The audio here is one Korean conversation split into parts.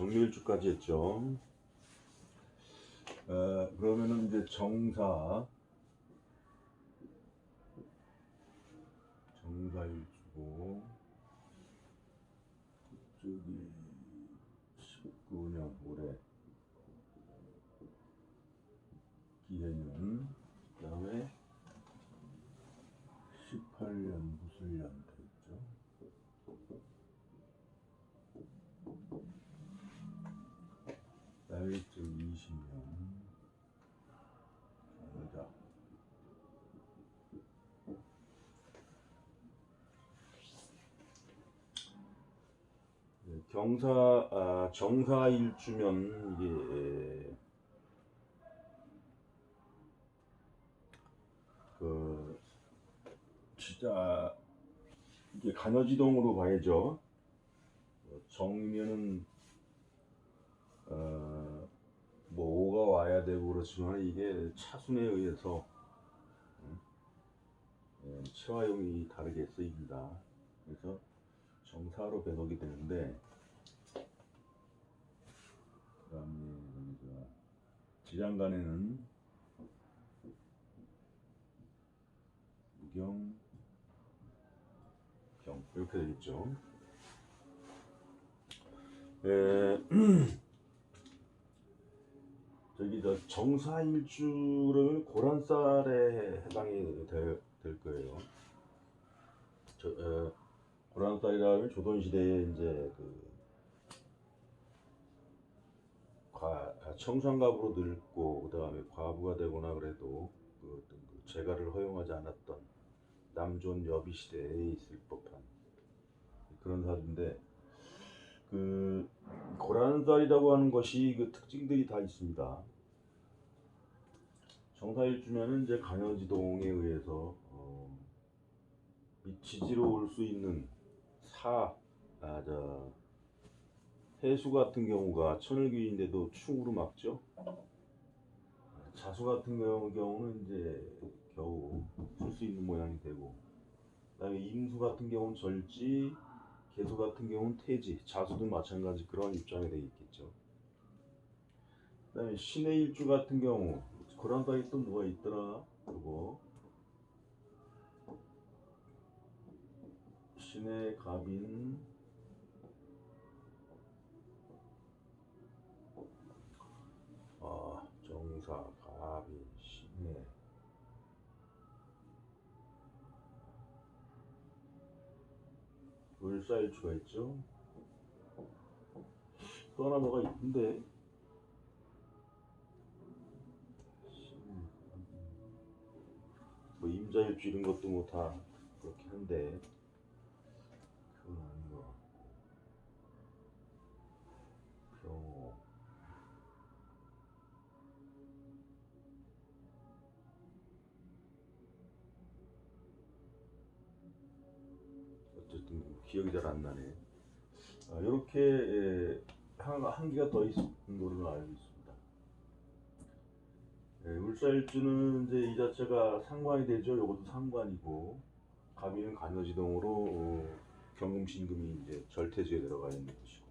정밀주까지 했죠. 그러면은 이제 정사일주고 저기 19년 올해 기해년, 그 다음에 18년 무술년 되겠죠. 나일주 20년 정자. 정사일주면 이게 진짜 이게 간여지동으로 봐야죠. 정이면은 뭐 오가 와야 되고 그렇지만 이게 차순에 의해서 체화용이 다르게 쓰입니다. 그래서 정사로 배속이 되는데, 그다음에 지장간에는 무경, 병 이렇게 되겠죠. 저기 정사일주는 고란쌀에 해당이 될 거예요. 고란쌀이라면 조선시대에 이제 청산갑으로 늙고 그다음에 과부가 되거나 그래도 어떤 재가를 허용하지 않았던 남존 여비 시대에 있을 법한 그런 사주인데, 고란쌀이라고 하는 것이 특징들이 다 있습니다. 정사일주면은 이제 간여지동에 의해서 지지로 올 수 있는 해수 같은 경우가 천을귀인데도 충으로 막죠. 자수 같은 경우는 이제 겨우 풀 수 있는 모양이 되고, 그다음에 임수 같은 경우는 절지, 개수 같은 경우는 태지, 자수도 마찬가지 그런 입장이 되겠죠. 그다음에 신의 일주 같은 경우 고란쌀이 또 뭐가 있더라? 그거 신의 갑인, 정사, 갑인, 신의, 을사일주가 있죠. 또 하나 뭐가 있는데, 뭐 임자일주 이런 것도 뭐 다 그렇긴 한데 그건 아닌 것 같고, 병호, 어쨌든 기억이 잘 안 나네. 이렇게 한 개가 더 있는 걸로 알고 있습니다. 울사일주는 이제 이 자체가 상관이 되죠. 이것도 상관이고, 갑인은 간여지동으로 경금신금이 이제 절태지에 들어가 있는 것이고,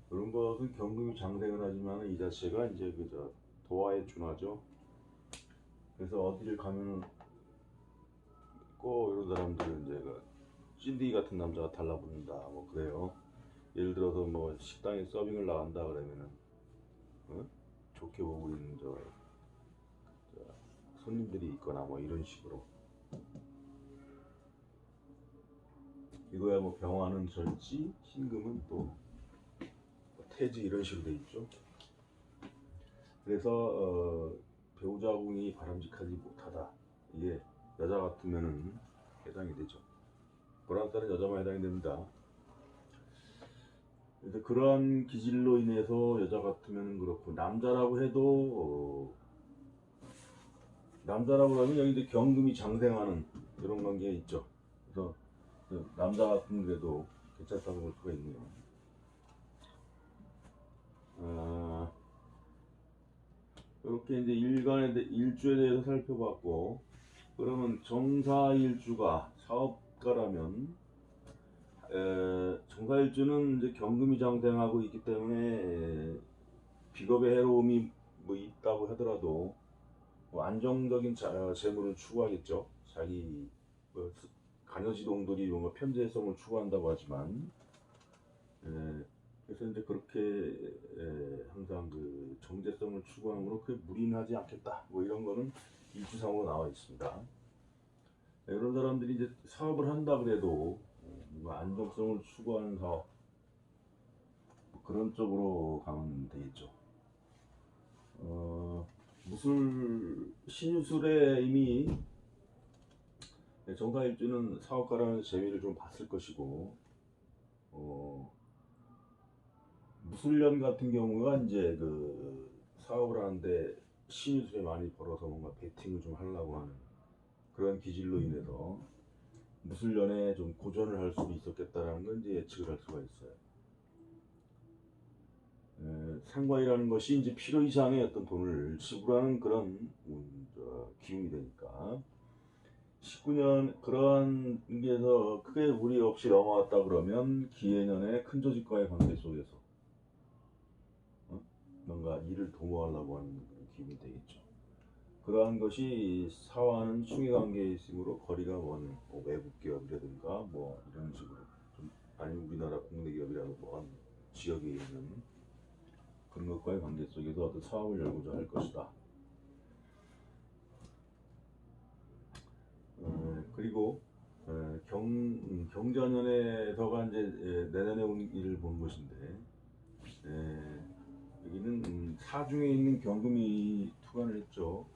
그런 것은 경금이 장생은 하지만 이 자체가 이제 도화에 준하죠. 그래서 어디를 가면은 꼭 이런 사람들은 이제 찐디기 같은 남자가 달라붙는다 뭐 그래요. 예를 들어서 뭐 식당에 서빙을 나간다 그러면은 좋게 보고 있는 손님들이 있거나 뭐 이런 식으로, 이거야 뭐 병화는 절지, 신금은 또 태지 이런 식으로 돼 있죠. 그래서 배우자궁이 바람직하지 못하다, 이게 여자 같으면은 해당이 되죠. 고란쌀은 여자만 해당이 됩니다. 그래서 그러한 기질로 인해서 여자 같으면 그렇고, 남자라고 해도 남자라고 하면 여기 이제 경금이 장생하는 이런 관계가 있죠. 그래서 남자 같은 데도 괜찮다고 볼 수가 있네요. 이렇게 이제 일주에 대해서 살펴봤고, 그러면 정사일주가 사업가라면 정사일주는 이제 경금이 장생하고 있기 때문에 비겁의 해로움이 뭐 있다고 하더라도 뭐 안정적인 재물을 추구하겠죠. 자기 뭐 가녀지동들이 뭔가 편재성을 추구한다고 하지만, 그래서 이제 그렇게 항상 그 정제성을 추구함으로 그 무리하지 않겠다. 뭐 이런 거는 일주상으로 나와 있습니다. 이런 사람들이 이제 사업을 한다 그래도 뭔가 안정성을 추구하는 사업, 뭐 그런 쪽으로 가면 되겠죠. 무술 신유술에 이미 정사일주는 사업가라는 재미를 좀 봤을 것이고, 무술년 같은 경우가 이제 그 사업을 하는데 신유술에 많이 벌어서 뭔가 베팅을 좀 하려고 하는 그런 기질로 인해서 무술년에 좀 고전을 할 수도 있었겠다라는 건 이제 예측을 할 수가 있어요. 상관이라는 것이 이제 필요 이상의 어떤 돈을 지불하는 그런 기운이 되니까 19년 그러한 게서 크게 무리 없이 넘어왔다 그러면 기해년의 큰 조직과의 관계 속에서 뭔가 일을 도모하려고 하는 그런 기운이 되겠죠. 그러한 것이 사와는 충의 관계에 있으므로 거리가 먼 외국 기업이라든가 뭐 이런 식으로 좀 아니면 우리나라 국내 기업이라도 먼 지역에 있는 그런 것과의 관계 속에서 어떤 사업을 열고자 할 것이다. 그리고 경자년에서가 이제 내년에 온 일을 보는 것인데, 여기는 사중에 있는 경금이 투관을 했죠.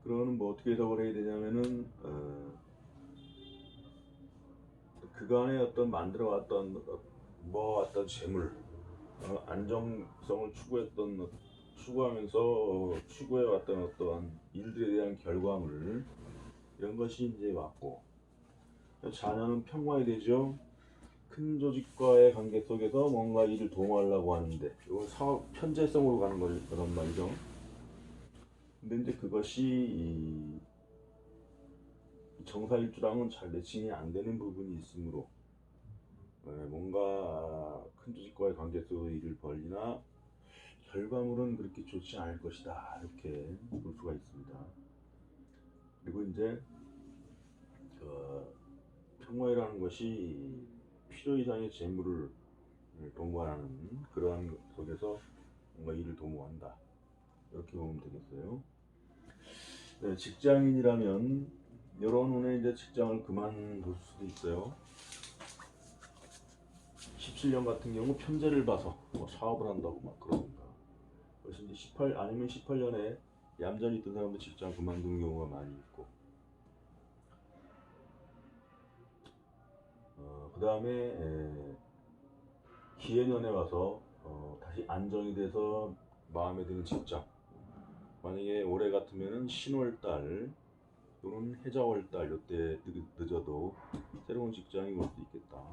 그러면 뭐 어떻게 해석을 해야 되냐면은 그간의 어떤 만들어왔던 어떤 재물, 안정성을 추구하면서 추구해왔던 어떠한 일들에 대한 결과물 이런 것이 이제 왔고, 자녀는 평화에 되죠. 큰 조직과의 관계 속에서 뭔가 일을 도모하려고 하는데 이건 사업 편제성으로 가는 거란 말이죠. 근데 이제 그것이 이 정사일주랑은 잘 매칭이 안 되는 부분이 있으므로 뭔가 큰 조직과의 관계 속에서 일을 벌리나 결과물은 그렇게 좋지 않을 것이다 이렇게 볼 수가 있습니다. 그리고 이제 평화라는 것이 필요 이상의 재물을 도모하는 그러한 속에서 뭔가 일을 도모한다 이렇게 보면 되겠어요. 직장인이라면 이런 후에 이제 직장을 그만둘 수도 있어요. 17년 같은 경우 편제를 봐서 뭐 사업을 한다고 막 그러니까. 그래서 이제 18년에 얌전히 있던 사람도 직장 그만두는 경우가 많이 있고, 그 다음에 기해년에 와서 다시 안정이 돼서 마음에 드는 직장, 만약에 올해 같으면은 신월달 또는 해자월달 이때 늦어도 새로운 직장이 올 수 있겠다.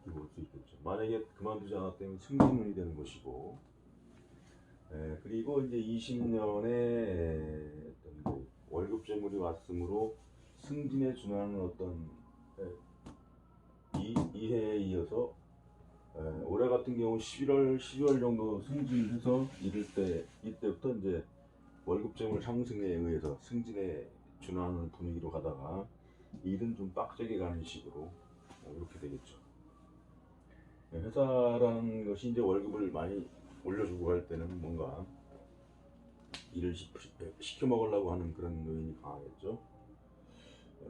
볼 수 있겠죠. 만약에 그만두지 않았다면 승진운이 되는 것이고, 그리고 이제 20년에 어떤 월급 재물이 왔으므로 승진에 준하는 어떤 이해에 이어서 올해 같은 경우 11월, 12월 정도 승진해서 이때부터 이제 월급 재물 상승에 의해서 승진에 준하는 분위기로 가다가 일은 좀 빡세게 가는 식으로 이렇게 되겠죠. 회사라는 것이 이제 월급을 많이 올려주고 할 때는 뭔가 일을 시켜 먹으려고 하는 그런 요인이 강하겠죠.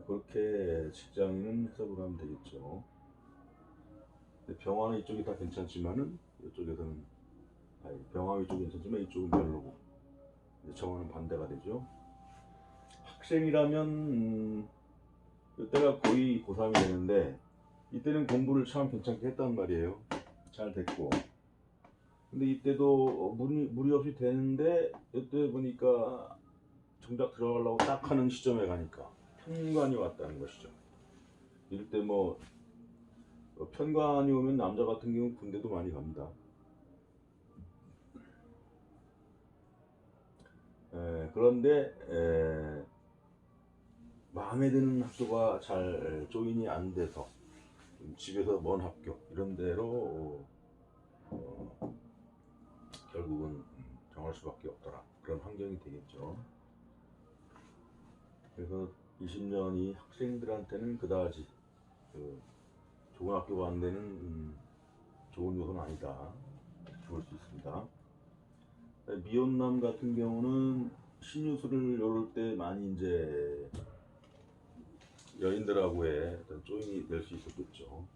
그렇게 직장인은 해석을 하면 되겠죠. 병화는 이쪽이 다 괜찮지만은 이쪽에서는 병화 이쪽이 괜찮지만 이쪽은 별로고 정화는 반대가 되죠. 학생이라면 이때가 고2, 고3이 되는데 이때는 공부를 참 괜찮게 했단 말이에요. 잘 됐고. 근데 이때도 무리 없이 되는데 이때 보니까 정작 들어가려고 딱 하는 시점에 가니까 편관이 왔다는 것이죠. 이럴 때 뭐 편관이 오면 남자 같은 경우는 군대도 많이 갑니다. 그런데 마음에 드는 학교가 잘 조인이 안 돼서 집에서 먼 학교 이런 데로 결국은 정할 수밖에 없더라. 그런 환경이 되겠죠. 그래서 20년이 학생들한테는 그다지 좋은 학교 가는 데는 좋은 요소는 아니다. 이렇게 볼 수 있습니다. 미혼남 같은 경우는 신유술을 요럴 때 많이 이제 여인들하고의 어떤 조인이 될 수 있었겠죠.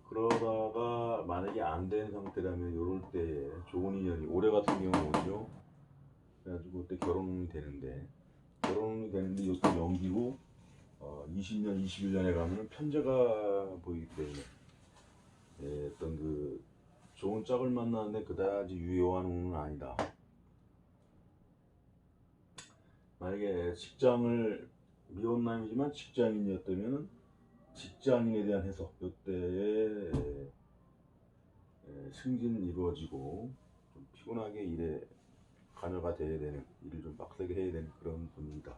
그러다가 만약에 안 된 상태라면 요럴 때 좋은 인연이 올해 같은 경우 오죠. 그래가지고 그때 결혼이 되는데 이것도 연기고 20년, 21년에 가면 편제가 보이기 때문에 어떤 그 좋은 짝을 만나는데 그다지 유효한 운은 아니다. 만약에 직장을 미혼남이지만 직장인이었다면 직장인에 대한 해석 이때에 승진이 이루어지고 좀 피곤하게 일에 관여가 돼야 되는 일을 좀 빡세게 해야 되는 그런 분이다.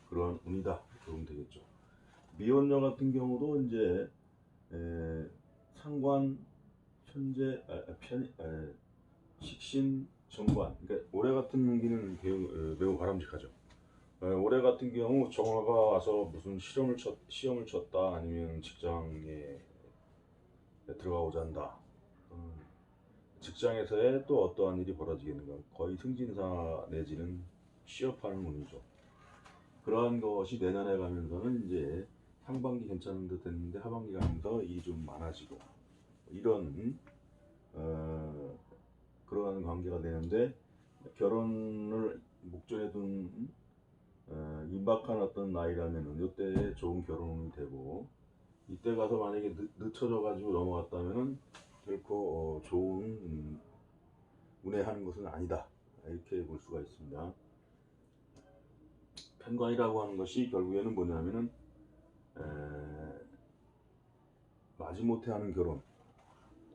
그런 운이다. 이렇게 보면 되겠죠. 미혼녀 같은 경우도 이제 상관, 편제, 식신, 정관. 그러니까 올해 같은 분기는 매우 바람직하죠. 올해 같은 경우 정화가 와서 무슨 시험을 쳤다 아니면 직장에 들어가고자 한다. 직장에서의 또 어떠한 일이 벌어지겠는가. 거의 승진사 내지는 취업하는 운이죠. 그러한 것이 내년에 가면서는 이제 상반기 괜찮은 듯 했는데 하반기 가면서 일이 좀 많아지고 이런 그러한 관계가 되는데 결혼을 목전에 둔 임박한 어떤 나이라면은 이때에 좋은 결혼이 되고 이때 가서 만약에 늦춰져 가지고 넘어갔다면은 결코 좋은 운에 하는 것은 아니다 이렇게 볼 수가 있습니다. 편관이라고 하는 것이 결국에는 뭐냐면은 마지못해 하는 결혼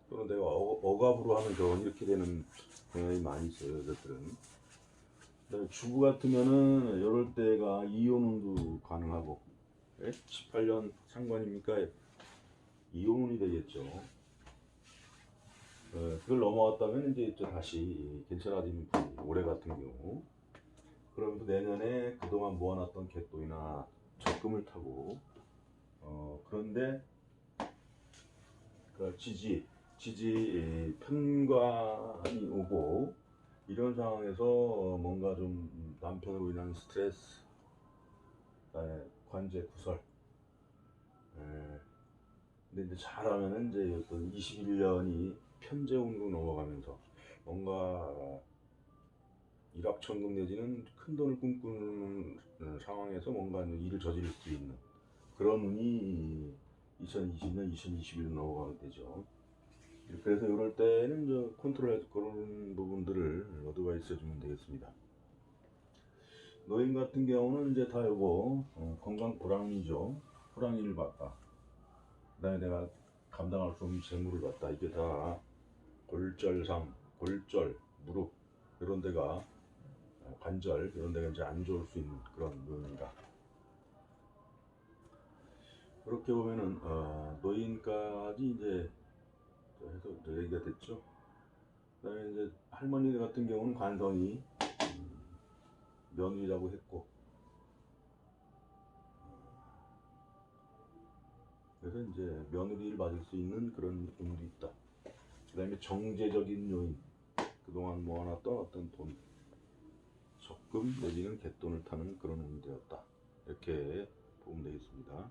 또는 내가 억압으로 하는 결혼 이렇게 되는 경향이 많이 있어요. 여자들은. 주부 같으면은 이럴 때가 이혼운도 가능하고 18년 상관이니까 이혼운이 되겠죠. 그걸 넘어갔다면 이제 다시 괜찮아지는 분이 올해 같은 경우 그러면서 내년에 그동안 모아놨던 갯돈이나 적금을 타고 그런데 그 지지 편관이 오고 이런 상황에서 뭔가 좀 남편으로 인한 스트레스, 관제 구설. 근데 이제 잘하면은 이제 어떤 21년이 편재운으로 넘어가면서 뭔가 일확천금 내지는 큰 돈을 꿈꾸는 상황에서 뭔가 일을 저지를 수 있는 그런 운이 2020년, 2021년 넘어가면 되죠. 그래서 이럴 때는 컨트롤해서 그런 부분들을 어드바이스 해주면 되겠습니다. 노인 같은 경우는 이제 다 요거 건강 불황이죠. 호랑이를 봤다. 그다음에 내가 감당할 수 없는 재물을 봤다. 이게 다 골절상, 골절, 무릎 이런 데가 관절 이런 데가 이제 안 좋을 수 있는 그런 노인이다. 그렇게 보면은 노인까지 이제 해서 얘기가 됐죠. 그다음에 이제 할머니 같은 경우는 관성이 며느리라고 했고 그래서 이제 며느리를 맞을 수 있는 그런 운도 있다. 그다음에 정제적인 요인 그동안 모아놨던 어떤 돈 적금 내지는 갯돈을 타는 그런 운이 되었다. 이렇게 보면 되겠습니다.